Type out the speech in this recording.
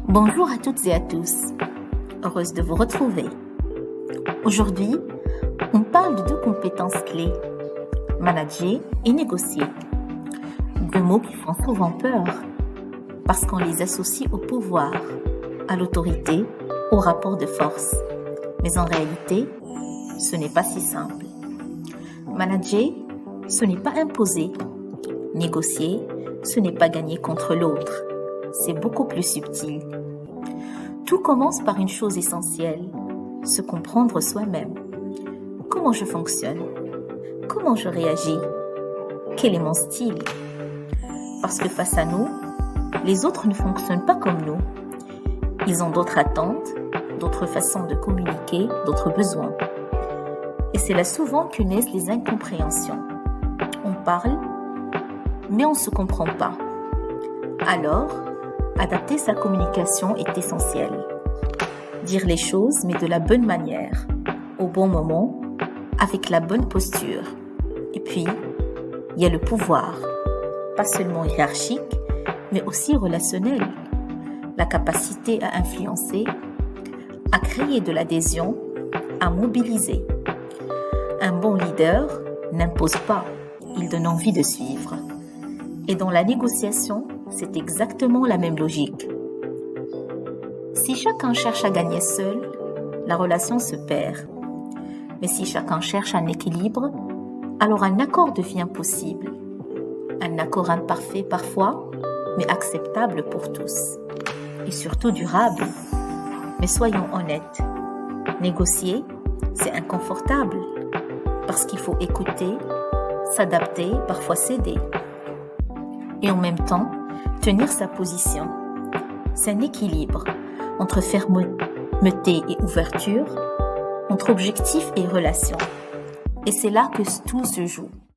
Bonjour à toutes et à tous, heureuse de vous retrouver. Aujourd'hui, on parle de deux compétences clés, manager et négocier. Deux mots qui font souvent peur, parce qu'on les associe au pouvoir, à l'autorité, au rapport de force. Mais en réalité, ce n'est pas si simple. Manager, ce n'est pas imposer. Négocier, ce n'est pas gagner contre l'autre. C'est beaucoup plus subtil. Tout commence par une chose essentielle, se comprendre soi-même. Comment je fonctionne? Comment je réagis? Quel est mon style? Parce que face à nous, les autres ne fonctionnent pas comme nous. Ils ont d'autres attentes, d'autres façons de communiquer, d'autres besoins. Et c'est là souvent que naissent les incompréhensions. On parle, mais on ne se comprend pas. Alors, adapter sa communication est essentiel. Dire les choses, mais de la bonne manière, au bon moment, avec la bonne posture. Et puis, il y a le pouvoir, pas seulement hiérarchique, mais aussi relationnel. La capacité à influencer, à créer de l'adhésion, à mobiliser. Un bon leader n'impose pas, il donne envie de suivre. Et dans la négociation, c'est exactement la même logique. Si chacun cherche à gagner seul, la relation se perd. Mais si chacun cherche un équilibre, alors un accord devient possible. Un accord imparfait parfois, mais acceptable pour tous. Et surtout durable. Mais soyons honnêtes, négocier, c'est inconfortable. Parce qu'il faut écouter, s'adapter, parfois céder. Et en même temps, tenir sa position. C'est un équilibre entre fermeté et ouverture, entre objectif et relation. Et c'est là que tout se joue.